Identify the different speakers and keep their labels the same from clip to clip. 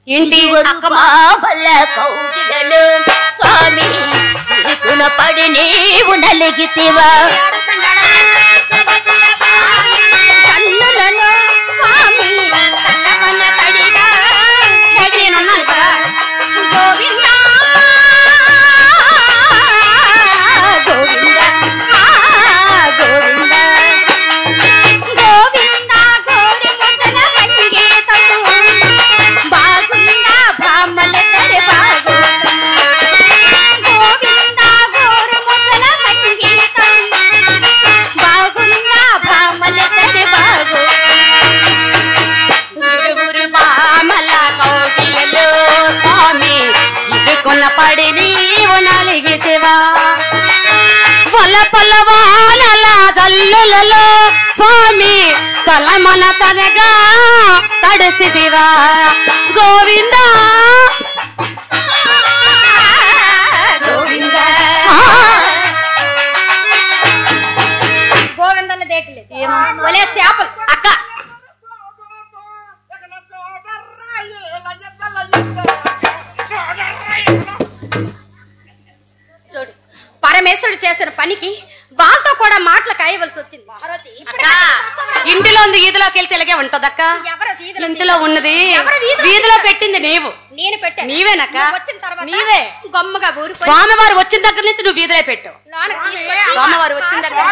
Speaker 1: ఏంటి
Speaker 2: బల్ల కౌగిలలో స్వామి ఇరుకున పడి నీవు నలిగితివా కన్నులలో స్వామి కన్నవన తడిగా నేనున్నాను కదా గోవింద గోవింద గోవింద గోవింద గోరి మొదల సంగీతం బాగుందా బ్రాహ్మణ తడి బాగోతం గోవింద గోరి మొదల సంగీతం బాగుందా బ్రాహ్మణ తడి బాగోతం ఇరువురు బామల కౌగిలలో స్వామి ఇరుకున పడి నీవు నలిగితివా పొల పొలవానల జల్లులలో స్వామి తలమన తనగా తడిసిదివా గోవింద గోవింద గోవిందల దేట్లేదు ఒలే చేపలు అక్క చూడు పరమేశ్వరుడు చేస్తున్న పనికి వాళ్ళతో కూడా మాటలు కాయవలసి వచ్చింది. ఇంటిలో ఉంది ఈదిలోకి వెళ్తే ఇలాగే ఉంటదక్క. ఇంటిలో ఉన్నది వీధిలో పెట్టింది నీవు. నేను పెట్టాను. నీవేనక్క. వచ్చిన తర్వాత నీవే గమ్మగా ఊరు స్వామివారు వచ్చిన దగ్గర నుంచి నువ్వు వీధిలో పెట్టావు. స్వామివారు వచ్చిన దగ్గర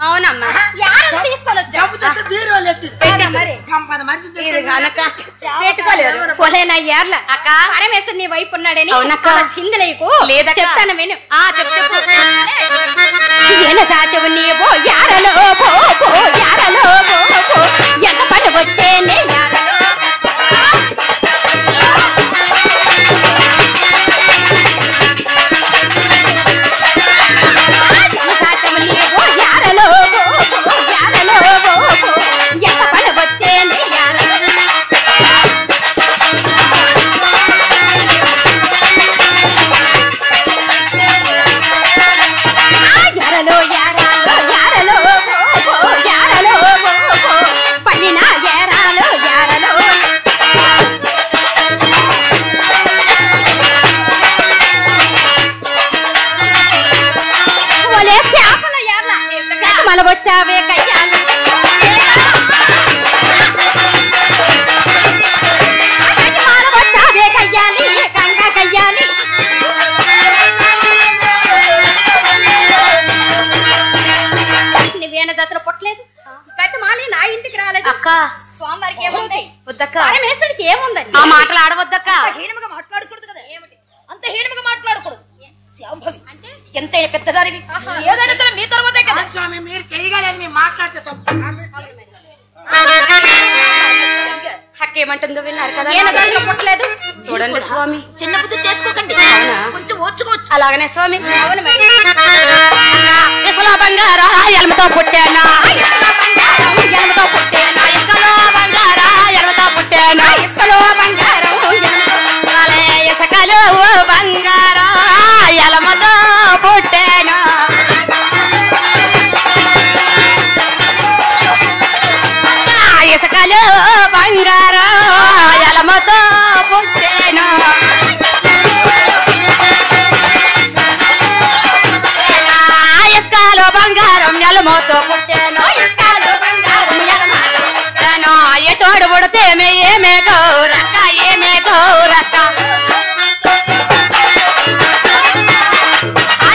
Speaker 2: అవునమ్మా తీసుకొని వచ్చావులేరు అక్క. పరమేశ్వరు నీ వైపు ఉన్నాడని చిందులేకు చెప్తాను విను. చెప్పు చెప్పు జాతవు నీవో యారలో పో యారలో పో ఎంత పని వచ్చేనే యారలో జాతవు నీవో యారలో పో యారలో పో ఎంత పని వచ్చేనే యారలో యారలో యారలో యారలో యారలో పడిన యారలో యారలో ఒలే చేపల యార్ల మల వచ్చావే కయ్యాలి మల వచ్చావే కయ్యాలి గంగా కయ్యాలి నువ్వేనా దత్తర పొట్టలేదు కట్టమాలి నా ఇంటికి రాలేదు అక్క. స్వామివారికి ఏముంది వద్దక్క. పరమేశ్వరుడికి ఏముందని ఆ మాటలు ఆడవద్దక్క. హీనముగా మాట్లాడకూడదు కదా. ఏమిటి అంత హీనముగా మాట్లాడకూడదు. శాంభవి అంటే ఎంత పెద్దదానివి ఏదైనా సరే మీ తర్వాతే కదా స్వామి. మీరు చేయగలేదు మీరు మాట్లాడితే తప్పు. హక్కేమంటుందో విన్నారు కదా. ఏనా దత్తర పొట్టలేదు చూడండి స్వామి. చిన్న బుద్ధి చేసుకోకండి. కొంచెం ఓర్చుకోవచ్చు. అలాగనే స్వామి. అవును మరి ఇసులో బంగారా ఎలమతో పుట్టానా ఎలమతో పుట్టానా ఇసుకలో బంగారా ఎలమతో పుట్టానా ఇసుకలో బంగారం ఇసుకలో బంగారా ఎలమతో పుట్టానా ఇసుకలో బంగారా ఎలమతో పుట్టానా ఇసుకలో బంగారం ఎలమతో పుట్టాను ఇసుకలో బంగారం ఎలమతో పుట్టాను ఏ చోడు పుడితే ఏమే గౌరక్క ఏమే గౌరక్క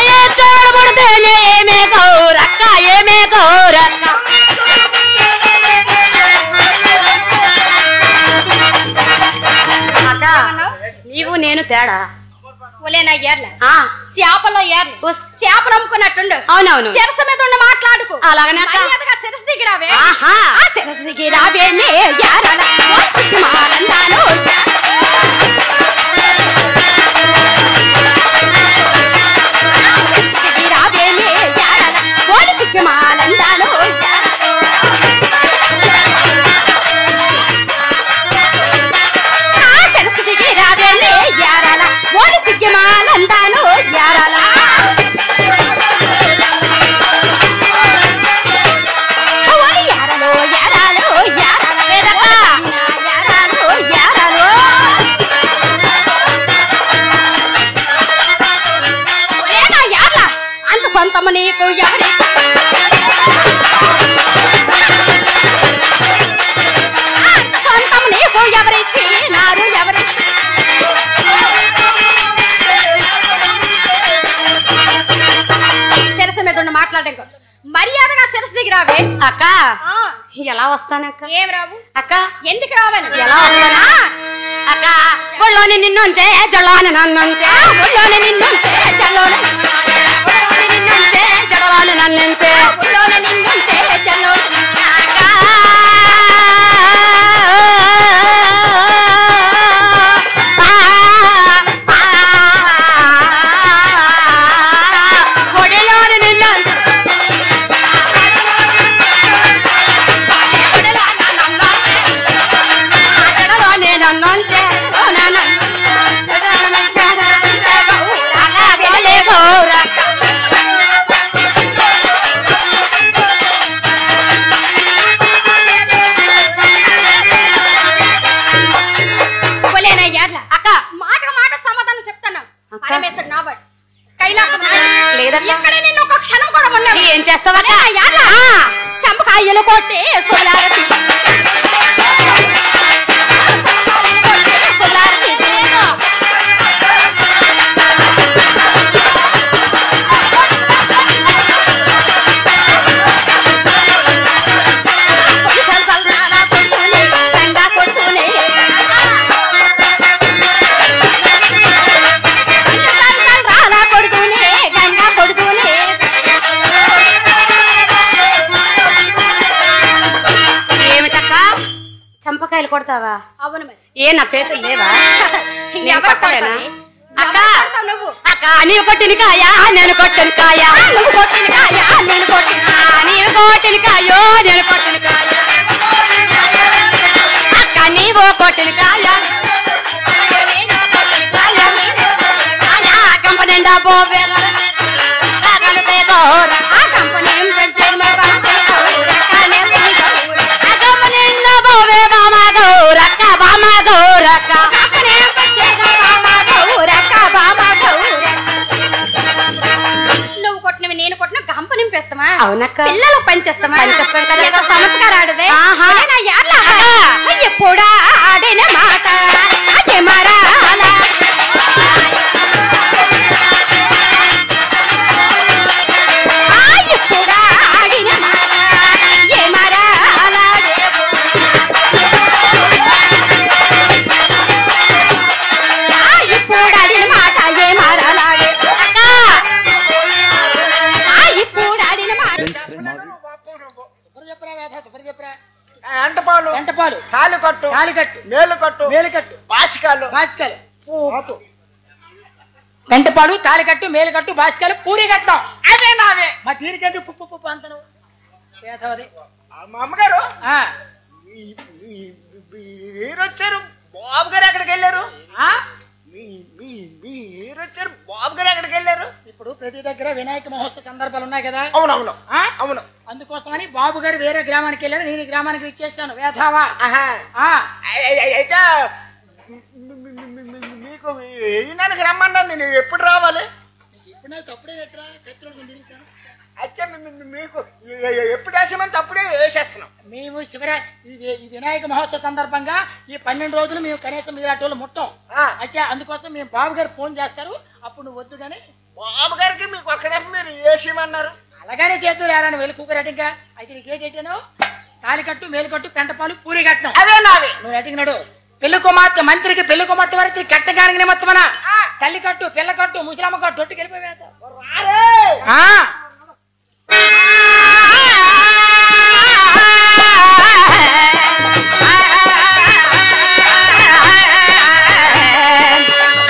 Speaker 2: ఏ చోడు పుడితే ఏమే గౌరక్క ఏమే గౌరక్క నీవు నేను తేడా ఒలేనా ఏర్ల చేపలో ఏర్లు చేపలు అమ్ముకున్నట్టుండు. అవునవును శిరస మీద ఉండి మాట్లాడుకు. అలాగనే శిరస దిగిరావే శిరస దిగిరావే యారాలో ఇంటికి రావే అక్క. ఎలా వస్తానక్క? ఏం రావు అక్క? ఎందుకు రావాలి? ఎలా వస్తానా అక్క? ఒళ్ళోని నిన్నుంచే జడలోని నన్నుంచే, ఒళ్ళోని నిన్నుంచే జడలోని నిన్నుంచే జడలోని నన్నుంచే, ఒళ్ళోని నిన్నుంచే జడలోని అక్క. ఏం చేస్తావా? చంపకాయలు కొట్టే సోలారతి చంపకాయలు కొడతావా? అవును మరి. ఏ నా చేతులు లేవా? అక్క అక్క నీవు కొట్టిన కాయ నేను కొట్టిన కాయ, నువ్వు కొట్టిన కాయ నేను కొట్టిన, నీవు కొట్టిన కాయో నేను కొట్టిన కాయ, అక్క నీవు కొట్టిన కాయ కంప నిండా పోవే నువ్వు కొట్టినవి నేను కొట్టిన గంప నింపేస్తామా? అవునక్క. పిల్లలు పనిచేస్తామా? పనిచేస్తాం కదా. సంస్కారాడుదే ఎప్పుడా ఆడిన మాట అదే మరాలా ఎప్పుడా ఆడిన మాట ఏ మరాలా ఇప్పుడు ఆడిన మాట ఏ మరాలాగే ఇప్పుడు ఆడిన మాట
Speaker 1: ఎంటపాలు ఎంటపాలు తాలికట్టు తాలికట్టు మేలుకట్టు మేలుకట్టు బాసికాలు బాసికాలు వెంటపాలు తాలికట్టు మేలుకట్టు బాసికాలు పూరి కట్టం అవే నావే. మా తీరికెందుకు పుప్పు పుప్పు అంతను పేదవది. మా అమ్మగారు మీరొచ్చారు, బాబు గారు ఎక్కడికి వెళ్ళారు? మీరొచ్చారు, బాబు గారు ఎక్కడికి వెళ్ళారు? ఇప్పుడు ప్రతి దగ్గర వినాయక మహోత్సవ సందర్భాలు ఉన్నాయి కదా. అవునవును అవును. అందుకోసమని బాబు గారు వేరే గ్రామానికి వెళ్ళారు, నేను ఈ గ్రామానికి ఇచ్చేసాను. వేధావా అయితే మీకు ఈయనకి రమ్మన్నాను, నేను ఎప్పుడు రావాలి? ఎప్పుడైనా తప్పుడే పెట్టరా కత్తిలో తిరుగుతాను. అయితే మీకు ఎప్పుడు వేసామంటే అప్పుడే వేసేస్తున్నాం. మేము ఈ వినాయక మహోత్సవ సందర్భంగా ఈ 12 రోజులు మేము కనీసం మీరు అటోళ్ళు ముట్టం. అయితే అందుకోసం మేము బాబు గారు ఫోన్ చేస్తారు, అప్పుడు నువ్వు వద్దు. కానీ బాబు గారికి మీకు ఒక్కదప్ప మీరు వేసేయమన్నారు. అలాగనే చేతులు ఏరాను వెళ్ళి కూకరేట. ఇంకా అయితే నీకు ఏంటేటాను? తాలికట్టు మేలుకట్టు పెంటపాలు పూరి కట్టడం అవే నావి. నువ్వు అడిగినాడు పెళ్లి కుమార్తె మంత్రికి పెళ్లి కుమార్తె వారికి కట్టగానికి నిమిత్తమన తల్లి కట్టు పిల్ల కట్టు ముసలమ్మ కట్టు ఒట్టుకు వెళ్ళిపోయేత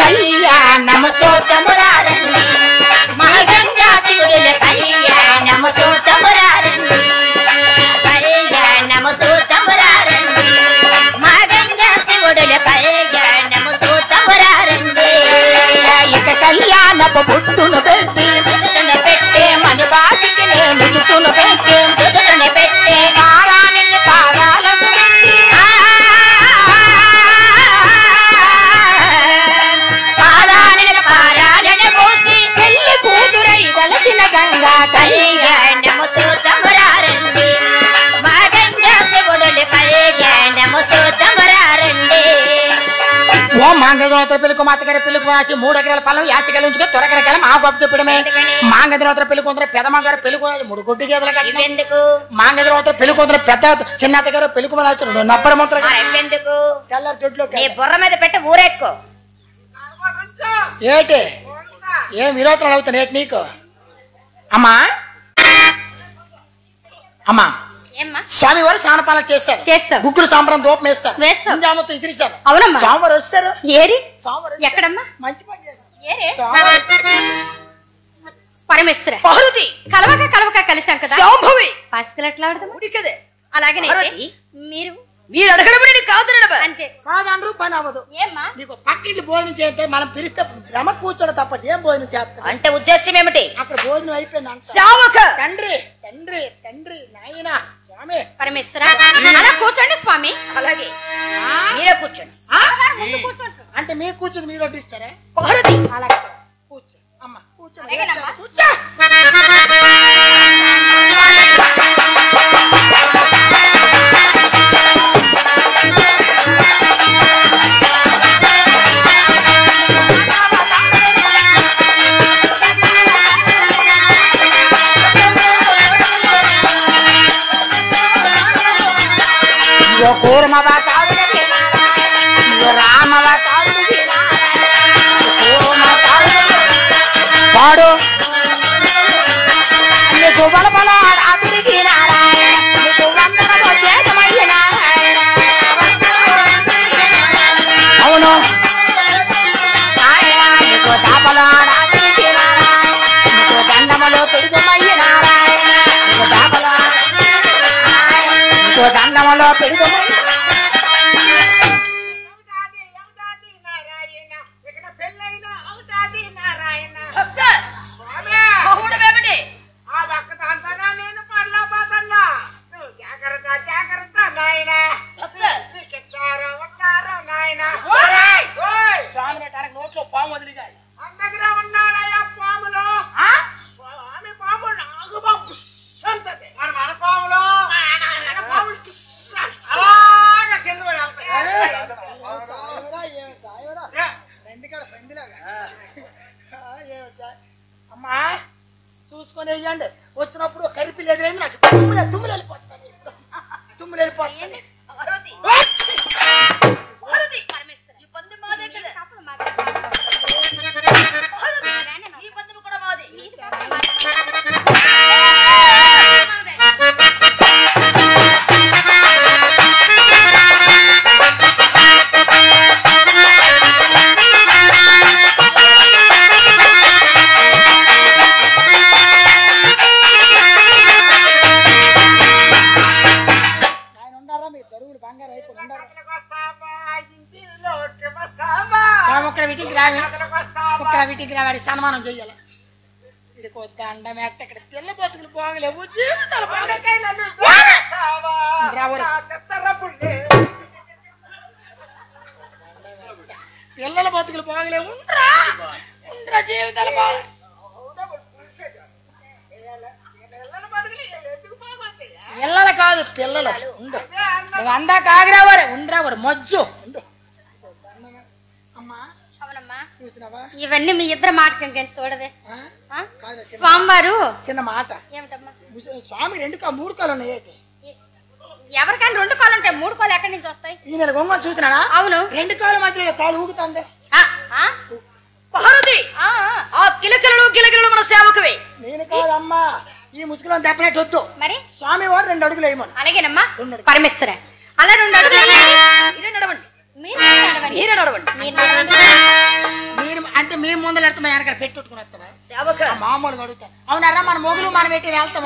Speaker 1: కళ్యాణము సోతమురారండి మా గంగా శివుడుల కళ్యాణము సోతమురారండి కళ్యాణము సోతమురారండి మా గంగా శివుడుల కళ్యాణము సోతమురారండి ఇక కళ్యాణపు బుట్టును పెట్టి పెట్టే మను బాసికి నేను దుట్టును పెట్టే దుట్టును పెట్టే పారాణిని పారాలకు పెట్టి పారాణిని పారాణిని పోసి పెళ్లి కూతురై వలసిన గంగా కళ్యాణము సోతమురారండి మా గంగా శివుడుల కళ్యాణము సోతమురారండి ఓ మంగళ పెళ్లికు మా అత్తగారి పెళ్లికి రాసి 3 ఎకరాల పొలం యాసకెళ్ళి ఉంచుకో తొరకరకెళ్ళి మా గొప్ప చెప్పడమే మాంగదినవతర పెళ్లి కూతురు పెద్ద మాగారు పెళ్లి 3 గొడ్డు గేదెలు కట్టిన ఎందుకు మాంగదినవతర పెళ్లి కూతురు పెద్ద చిన్న అత్తగారు పెళ్లి కుమారు నప్పర మంత్ర ఎందుకు తెల్లారి దొడ్లో బుర్ర మీద పెట్టి ఊరెక్కో ఏటి ఏం విరోధనలు అవుతాను ఏటి నీకు అమ్మా అమ్మా స్వామి వారు స్నానపాలన చేస్తారు గుగ్గురు సాంబ్రం దూపం వేస్తారు జామతో ఇదిరిస్తారు అవునమ్మా స్వామివారు వస్తారు ఏరి ఎక్కడమ్మా మంచి పని చేస్తారు పరమేశ్వర పార్వతి కలవక కలిసాం కదా శాంభవి పాస్కలు ఎట్లా ఆడదాం ఉడికదే అలాగే మీరు అడగడం కాదు అంతే కాదనరు పని అవ్వదు ఏమ్మా నీకు పక్కింటి భోజనం చేస్తే మనం పిలిస్తే భ్రమ కూర్చోడం తప్ప ఏం భోజనం చేస్తాం అంటే ఉద్దేశం ఏమిటి అక్కడ భోజనం అయిపోయింది అంట తండ్రి తండ్రి తండ్రి నాయన స్వామి పరమేశ్వర అలా కూర్చోండి స్వామి అలాగే మీరే కూర్చోండి అంటే మీరు కూర్చొని మీరు వడ్డిస్తారా అలాగే కూర్చో అమ్మ కూర్చో కూర్చో పాడు నీకు బలబల అతిరిగి నారాయణ నీకు వందనతో చేతమయ్య నారాయణ అవును నారాయణ నీకు దాపల అతిరిగి నారాయణ నీకు దండములో పెడుదమయ్య నారాయణ నీకు దాపల నీకు దండములో పెడుదమయ్య అమ్మా చూసుకొని వేయండి వచ్చినప్పుడు కరిపిల్లి ఎదురైంది నాకు తుమ్ములు వెళ్ళిపోతాను తుమ్ములు వెళ్ళిపోతాను వీటికి రావాడి సన్మానం చెయ్యాలి ఇది కొద్ది అండం ఎట్ట ఇక్కడ పిల్ల బతుకులు పోగలేవు జీవితాలు పిల్లల బతుకులు పోగలేవు ఉండరా జీవితాలు పిల్లలు కాదు పిల్లలు ఉండు నువ్వు అందాక ఆగిరావారే ఉండరావారు మజ్జు ఉండు ఇవన్నీ మీ ఇద్దరు మాట చూడవే స్వామివారు చిన్న మాట ఏమిటమ్మా స్వామి 3 కాలు ఉన్నాయి ఎవరికైనా 2 కాలు ఉంటాయి 3 కాలు ఎక్కడి నుంచి వస్తాయి ఈ నెల గొంగ చూసినా అవును 2 కాలు మధ్యలో కాలు ఊగుతుంది గిలగిలలు గిలగిలలు మన సేవకువే నేను కాదమ్మా ఈ ముసుగులో దెబ్బనట్టు వద్దు మరి స్వామి వారు 2 అడుగులు వేయమని అలాగేనమ్మా పరమేశ్వర అలా 2 అడుగులు నడవండి మీరు నడవండి మీరు అంటే మేము ముందర వెళ్తాం వెనక పెట్టుకుని వస్తావా మామూలుగా అడుగుతా అవునారా మన మొగులు మనం పెట్టి వెళ్తాం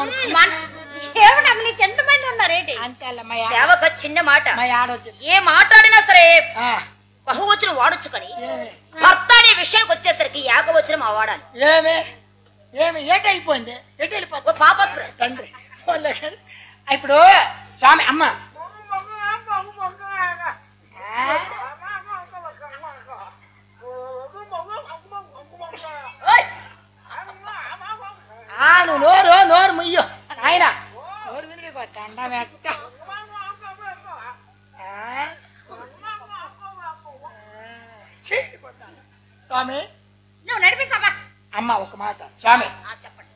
Speaker 1: నీకు ఎంతమంది ఉన్నారేంటి అంతే సేవక చిన్న మాట ఏ మాట్లాడినా సరే బహువచనం వాడొచ్చు కానీ భర్త అనే విషయానికి వచ్చేసరికి ఏకవచనం వాడాలి ఏమే ఏమి ఏటైపోయింది ఎటు వెళ్ళిపోతుంది పాప తండ్రి ఇప్పుడు స్వామి అమ్మ నువ్వు నోరు ముయ్యో ఆయన నోరు వినిపోతా మెట్ట స్వామి
Speaker 2: నువ్వు నడిపించమ్మా.
Speaker 1: అమ్మ ఒక మాట స్వామి,
Speaker 2: చెప్పండి.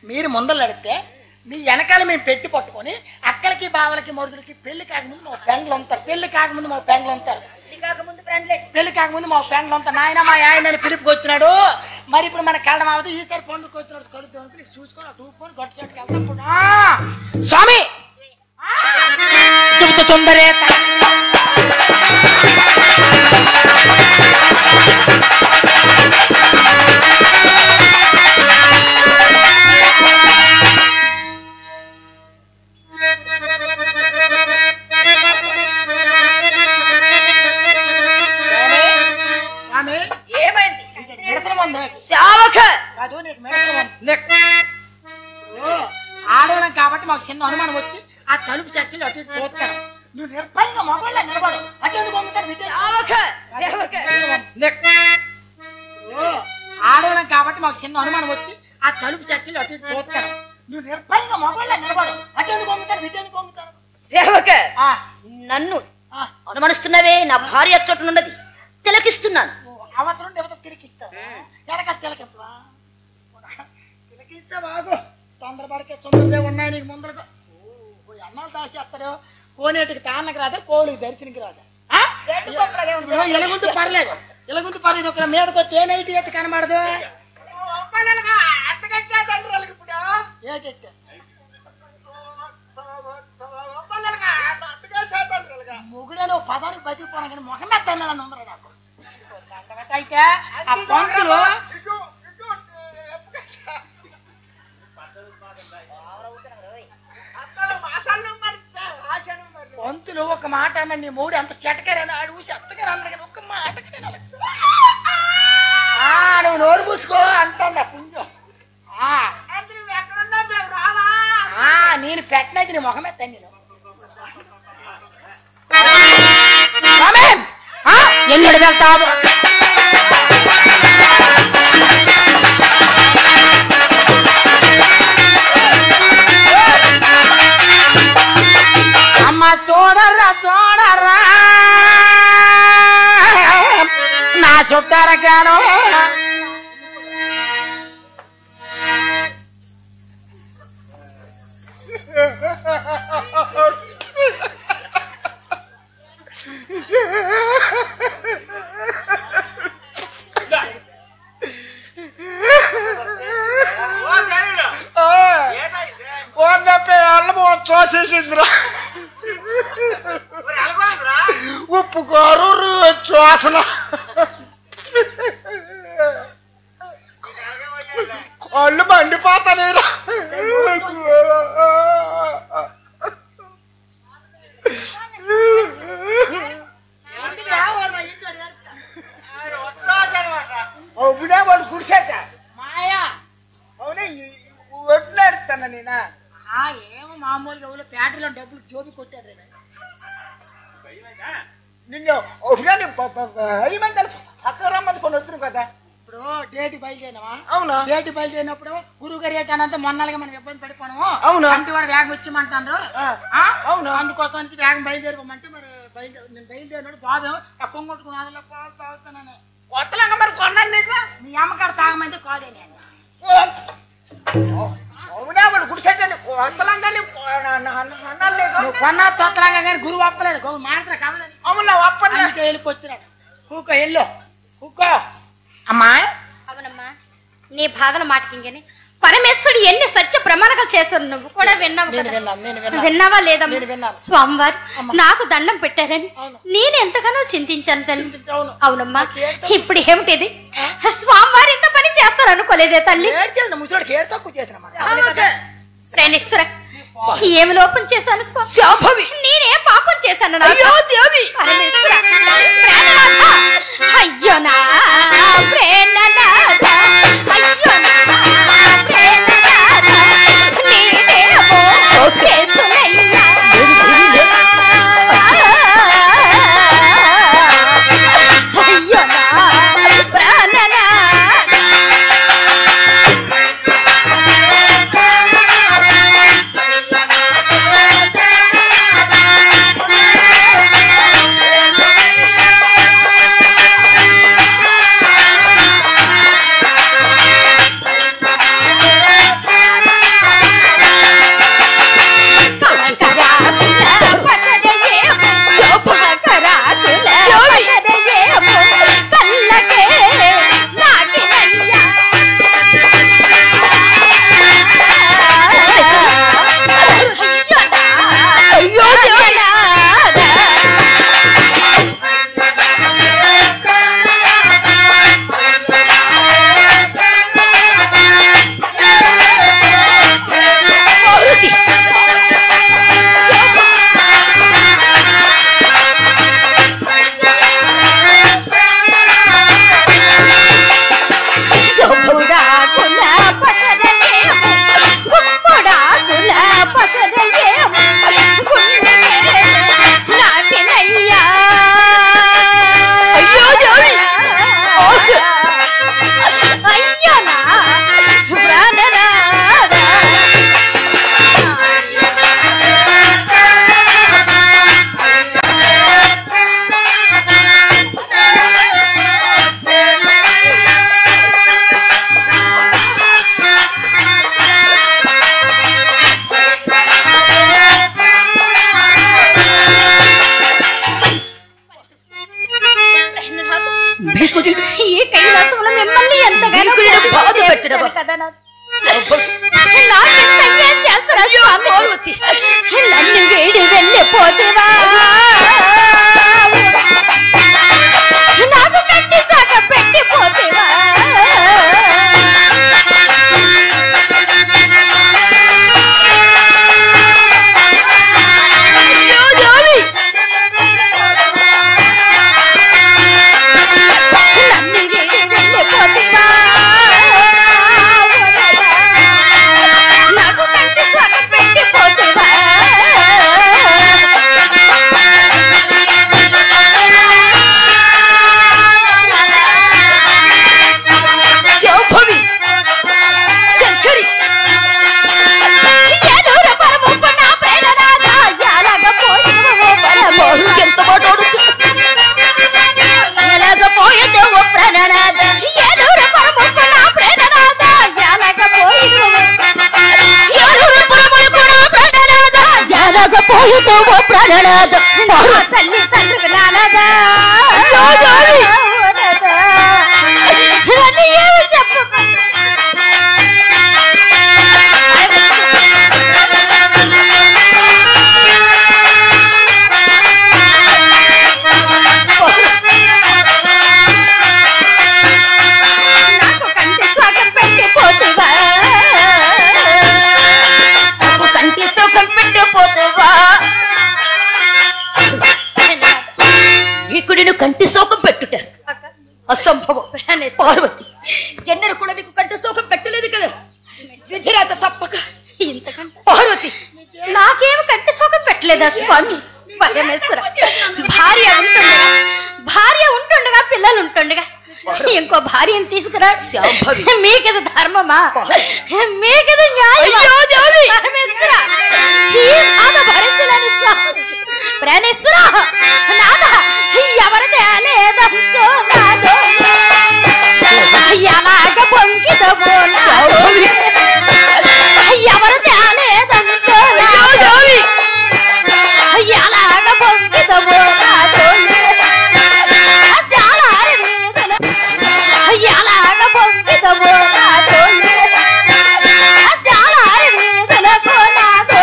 Speaker 1: మీరు ముందర నడితే మీ వెనకాల మేము పెట్టి పట్టుకొని అక్కలకి బావలకి మరుదులకి పెళ్లి కాకముందు మా పెండ్లు ఉంటారు. పెళ్లి కాకముందు మా పెండ్లు ఉంటారు. పెళ్లి కాకముందు మా పెండ్లు ఉంటారు. నాయన మా ఆయన పిలుపుకి వచ్చినాడు, మరి ఇప్పుడు మన కళ్ళ మావదు ఈసారి పండుగకి వచ్చినాడు కలుద్దాం చూసుకొని అటు ఊపుకొని గొట్ట చెట్టుకి వెళ్తాం. స్వామి చెబుతూ తొందరే ఆడవాళ్ళం కాబట్టి మాకు చిన్న అనుమానం వచ్చి ఆ తలుపు చెట్లు అటు ఇటు చూస్తాను. నువ్వు నిర్భయంగా మొబైల్ నిలబడు. అటు ఎందుకు ఆడవాళ్ళం కాబట్టి మాకు చిన్న అనుమానం వచ్చి ఆ తలుపు చెట్లు అటు ఇటు చూస్తాను. నువ్వు నిర్భయంగా మొబైల్ నిలబడు. అటు ఎందుకు పంపుతారు ఇటు ఎందుకు పంపుతారు?
Speaker 2: సేవక నన్ను అనుమానిస్తున్నావే? నా భార్య చోటునున్నది తిలకిస్తున్నాను.
Speaker 1: అవసరం దేవత తిరిగిస్తావు. ఎనక తిలకిస్తావా? తిలకిస్తే బాగు. తొందరపడికే సుందరదే ఉన్నాయి నీకు ముందరగా. అన్నాలు దాచేస్తాడు. కోనేటికి తాన్నకి రాదా, కోళ్ళకి దరికినికి రాదా? ఎలగుంటూ పర్లేదు, ఎలగుంటూ పర్లేదు. ఒక మీదకి వస్తే ఏ నైట్ ఎత్తి కనబడదు. ముగుడే నువ్వు పదానికి బతికిపోనా కానీ మొహం మీద తిన్నాను ఉందరా నాకు. అయితే ఆ పంతులు పంతులు ఒక మాట అన్న నీ మూడు ఎంత చెట్టకారని ఆడు ఊసి అత్తగారు అన్నాడు కానీ ఒక్క మాటకి నువ్వు నోరు పూసుకో అంత పుంజం. నేను పెట్టినది నీ మొహమే తన్ని ఎన్నడు వెళ్తావు? అమ్మ చూడర్రా చూడర్రా నా చుట్టారకాను చూసేసిందిరా. ఉప్పు కారు శ్వాసన కళ్ళు మండిపోతానే. అవునే వాడు కుడిసేట మాయా. అవునే వడ్లాడుతాను నేనా? ఏమో మామూలుగా ఎవరో ప్యాటలో డబ్బులు జోబి కొట్టారు. నిన్ను మంది పక్క రమ్మది కొన్ని వస్తున్నావు కదా. ఇప్పుడు డేట్ బయలుదేరినావా? అవునా. డేట్ బయలుదేరినప్పుడు గురువు గారు ఏటానంతా మొన్నలుగా మనం ఇబ్బంది పడిపోవడం. అవును. అంటే వారు వేగం వచ్చేయమంటారు. అవును. అందుకోసం నుంచి వేగం బయలుదేరిపోమంటే మరి నేను బయలుదేరినాడు బాబు ఆ పొంగొట్టుకుని అందులో పాలు తాగుతానని కొత్తలంగా మరి కొన్నాను నీకు. మీ అమ్మగారు తాగమంటే కాదే నేను. అవునా వాడు గుడిసెట్టండి కొన్నా తొత్తలాగా కానీ గురువు అప్పలేదు మాత్రం కావాలని. అవునా అప్పలే వెళ్ళిపోతున్నాడు. కూకో ఎల్లో కూకో అమ్మా.
Speaker 2: అవునమ్మా, నీ బాధల మాటకింగని పరమేశ్వరుడు ఎన్ని సత్య ప్రమాణాలు చేశారు నువ్వు కూడా విన్నావు. విన్నావా లేదా? స్వామివారు నాకు దండం పెట్టారని నేను ఎంతగానో చింతించాను తల్లి. అవునమ్మా, ఇప్పుడు ఏమిటిది? స్వామివారు ఇంత పని చేస్తారు అనుకోలేదే తల్లి. ప్రేణేశ్వర ఏమి లోపం చేశాను స్వామి? నేనే పాపం చేశాను. అయ్యో నా ప్రేణనాథ, అయ్యో నా ప్రేణనాథ, నేనేమో చేస్తున్నయ్యా. అయ్యో నా ప్రాణనాథ. ప్రాణనాథ నాకెంత అన్యాయం చేస్తారా స్వామి నన్ను వేడి వెళ్ళిపోతేవా నాకు కంటి సాక పెట్టిపోతేవా ప్రాణనాథ తల్లి తండ్రి నానదా ఏమి చెప్పు నాకు కంటి స్వాగం పెట్టిపోతువా కంటి సుఖం పెట్టిపోతువా నీకు కంటి శోకం పెట్టుట అసంభవం పార్వతి ఎన్నడూ కూడా నీకు కంటి శోకం పెట్టలేదు కదా విధిరాత తప్పక ఇంతకంటే పార్వతి నాకేమి కంటి శోకం పెట్టలేదా స్వామి పరమేశ్వర భార్య ఉంటుండగా పిల్లలు ఉంటుండగా ఇంకో భార్యను తీసుకురా మీకది ధర్మమా మీకది న్యాయమా పరమేశ్వర ఈ బాధ భరించలేని స్వామి ప్రాణేశ్వర నాథ ఎవరిదే లేదంతో నాదో ఎలాగ పొంకిదవో ఎవరిదే లేదంతో నాదో ఎలాగ పొంకిదవో నాదో జాలారి వేదన ఎలాగ పొంకిదవో నాదో జాలారి వేదనకో నాదో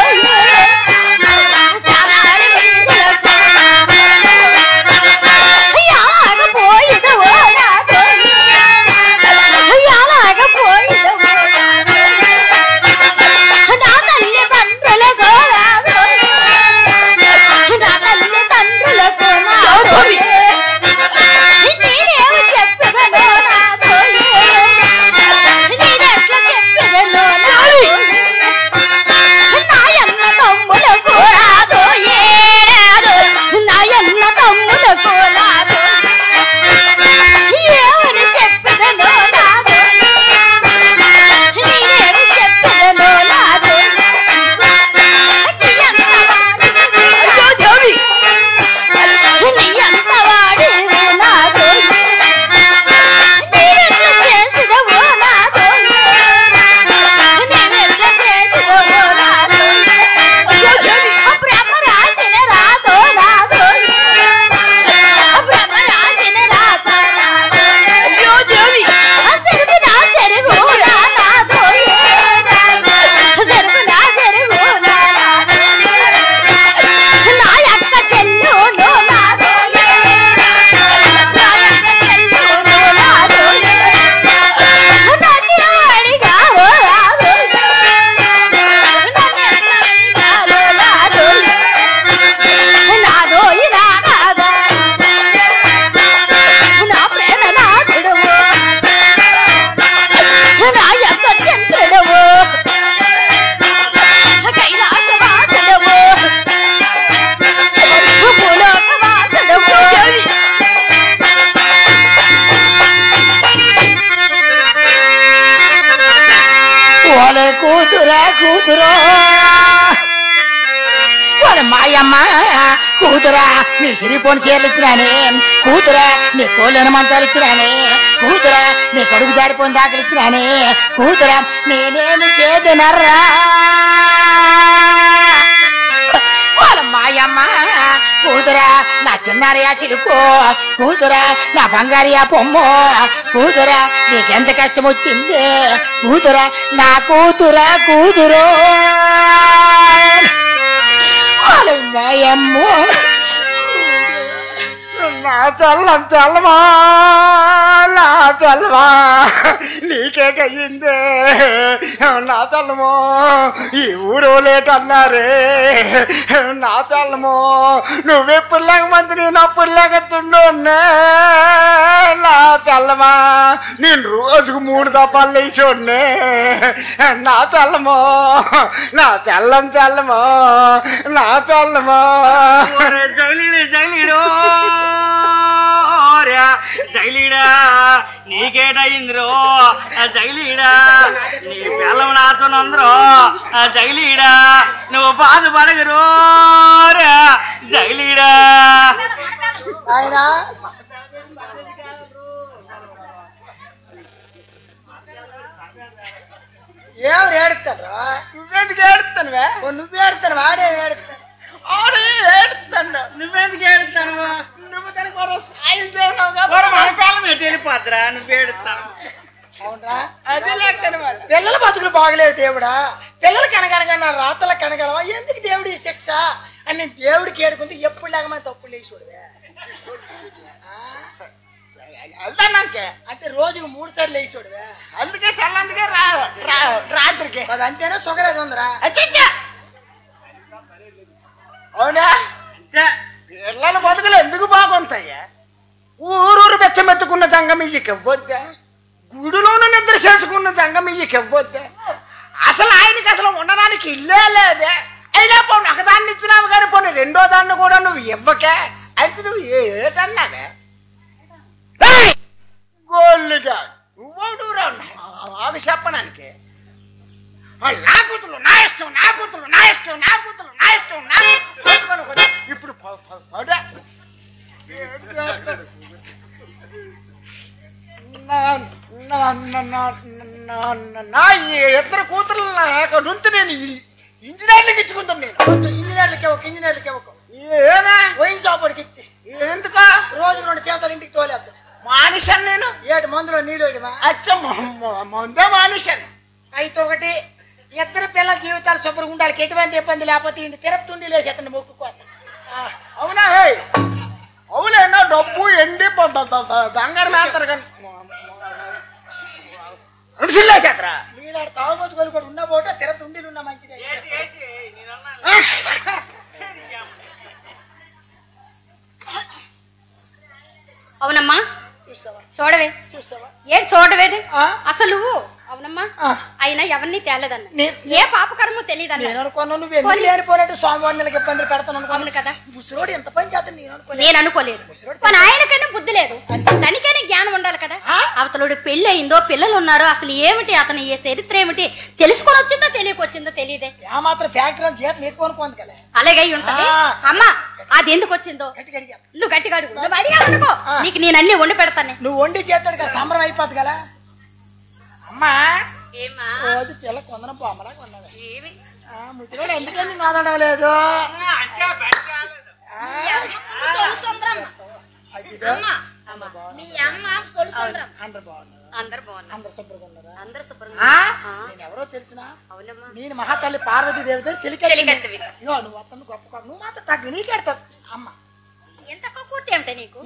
Speaker 1: కూతురా వాళ్ళ మాయమ్మ కూతురా నీ సిరిపోని చీరలు ఇచ్చినానే కూతురా నీ కోళ్ళని మంచాలు ఇచ్చినానే కూతురా నీ కడుగు జారిపోయిన దాఖలు ఇచ్చినానే కూతురా నేనేమి చేదనర్రా వాళ్ళ మాయమ్మ కూతురు కూతురా నా చిన్నారియా చిలుకో, కూతురా నా బంగారియా పొమ్మో, కూతురా నీకెంత కష్టం వచ్చింది, కూతురా నా కూతురా కూతురు మాయమ్మో నా తెల్లం తెల్లమా నా తెల్లమా నీకే కయ్యిందే నా తెల్లమో ఈ ఊరు లేటన్నారే నా తెల్లమో నువ్వెప్పుడు లేకమంది నేను అప్పుడు లేకతుండే నా తెల్లమా నేను రోజుకు 3 దపాలు లేచోడ్నే నా తెల్లమో నా తెల్లం తెల్లమో నా తెల్లమో
Speaker 3: జైలీడు జైలీడా నీకేటయిందిరో జైలీడా నీ పిల్లం నాచునందరో జైలీడా నువ్వు బాధపడగరు జైలీడా
Speaker 1: ఆయన ఏమి ఏడుతాడు నువ్వెందుకు ఏడుతానువే నువ్వు ఏడుతాను వాడే ఏడుతాను ఆడే ఏడుతాడు నువ్వెందుకు ఏడుతాను నువ్వు దానికి సాయం చేయను
Speaker 3: వెళ్ళిపోతురా నువ్వు ఏడుతాను
Speaker 1: అవునరా అదే లేకను పిల్లల బతుకులు బాగలేవు దేవుడా పిల్లలు కనగనగా నా రాతల కనగలవా ఎందుకు దేవుడి శిక్ష అని నేను దేవుడికి ఏడుకుంటే ఎప్పుడు లేకమని తప్పులు లేచి చూడవే అంటే రోజుకు 3 సార్లు లేచి చూడవే అందుకే అందుకే రాత్రికి అది అంతేనా సొగరేది ఉందిరా అవునా పిల్లల బతుకులు ఎందుకు బాగుంటాయా ఊరూరు బెచ్చమెత్తుకున్న జంగమీజీకి ఇవ్వద్దా గుడిలోనూ నిద్ర చేసుకున్న జంగమీజీకి ఇవ్వద్దా అసలు ఆయనకి అసలు ఉండడానికి ఇల్లే లేదే అయినా పోను ఒకదాన్ని ఇచ్చినావు కానీ పోను 2వ దాన్ని కూడా నువ్వు ఇవ్వకే అయితే నువ్వు ఏటన్నావే గోళ్ళుగా నువ్వు చెప్పడానికి నా కూతురు నా ఇష్టం నా కూతురు నా ఇష్టం నా కూతురు నా ఇష్టం నా ఇప్పుడు నా 2 కూతురు నుంచి నేను ఇంజనీర్లకి ఇచ్చుకుంటాను నేను ఇంజనీర్లకి ఒక ఏమే వైన్ షాపుడికి ఇచ్చి ఎందుకు రోజుకు 2 చేస్తాలు ఇంటికి తోలేద్దాం మానేశాను నేను ఏటి మందులో నీళ్ళు అచ్చ మందే మానేశాను అయితే ఒకటి 2 పిల్లల జీవితాలు శుభ్రంగా ఉండాలి ఎటువంటి ఇబ్బంది లేకపోతే ఇంటి తిరుపతి లేచి అతను మొక్కుకోవాలి అవునా అవులేనా డబ్బు ఎండి బంగారం వేస్తారు కానీ చేతరా మీరు తాగుబోతు పని కూడా ఉన్న పోట తిరుపతి ఉండి ఉన్నా మంచిది
Speaker 2: అవునమ్మా చూడవే
Speaker 1: చూసావా
Speaker 2: ఏ చూడవే అసలు అవునమ్మా అయినా ఎవరిని తేలేదన్న ఏ పాపకర్మో తెలియదన్న
Speaker 1: స్వామివారికి ఇబ్బందులు పెడతాను
Speaker 2: అవును కదా
Speaker 1: ముసలోడు ఎంత పని చేస్తాను
Speaker 2: నేను అనుకోలేదు కానీ ఆయనకైనా బుద్ధి లేదు తనకైనా జ్ఞానం ఉండాలి కదా అవతలుడు పెళ్లి అయిందో పిల్లలు ఉన్నారో అసలు ఏమిటి అతని ఏ చరిత్ర ఏమిటి తెలుసుకొని వచ్చిందో తెలియకొచ్చిందో తెలియదే
Speaker 1: ఆ మాత్రం ఫ్యాక్టరీ చేత నేర్చుకోనుకోంది కదా
Speaker 2: అలాగే ఉంటది అమ్మా అది ఎందుకు వచ్చిందో నువ్వు గట్టిగా అడుగు నువ్వు అడిగా అనుకో నీకు నేను అన్ని వండి పెడతాను
Speaker 1: నువ్వు వండి చేస్తాడు కదా సంబరం అయిపోద్ది కదా అమ్మా రోజు పిల్ల కొందరం బొమ్మలాగా ఉన్నది ముద్ర ఎందుకని నాదడలేదు ఎవరో తెలిసిన నేను మహాతల్లి పార్వతీ దేవత సిలికెత్తివి నువ్వు అతను గొప్ప నువ్వు మాత్రం తగ్గి నీకెడతావు అమ్మ
Speaker 2: ఎంత కక్కుర్తి ఏమిటే నీకు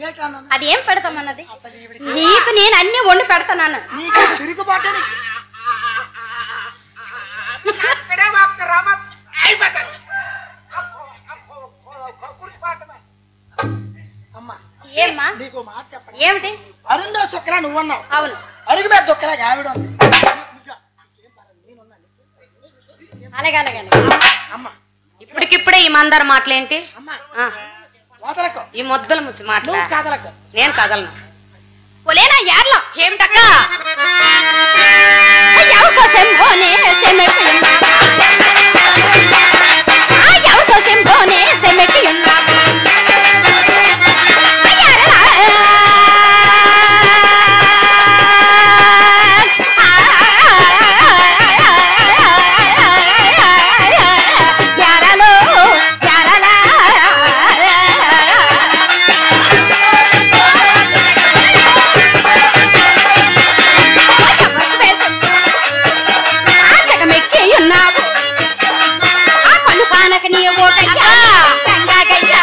Speaker 2: అది ఏం పెడతామన్నది నీకు నేను అన్ని వండి పెడతాను
Speaker 1: తిరుగుబాటు
Speaker 2: ఏమ్మా
Speaker 1: నీకు మాట చెప్పండి
Speaker 2: ఏమిటి
Speaker 1: అరుందో చుక్కలా నువ్వన్నావు
Speaker 2: అవును
Speaker 1: అరుగు మీద దుక్కలాగా ఆవిడ ఉంది
Speaker 2: అలాగే అలాగే ఇప్పటికిప్పుడే ఈ మందార మాటలేంటి ఈ మొద్దల ముచ్చి మాటలు నేను కదలను పోలేనా యార్ల ఏమిటక్క పాలక నీవు గయ్యా గంగా గయ్యా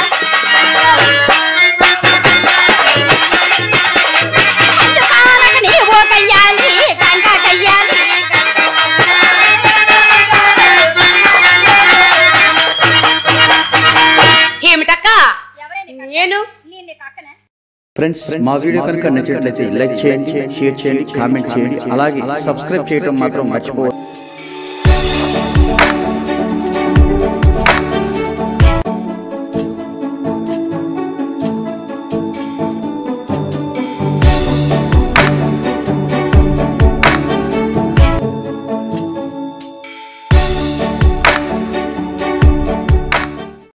Speaker 2: పాలక నీవు గయ్యాలి గంగా గయ్యాలి ఏమిటక్క నేను
Speaker 4: ఫ్రెండ్స్ మా వీడియో కనుక నచ్చినట్లయితే లైక్ చేయండి, షేర్ చేయండి, కామెంట్ చేయండి, అలాగే సబ్స్క్రైబ్ చేయడం మాత్రం మర్చిపోవద్దు.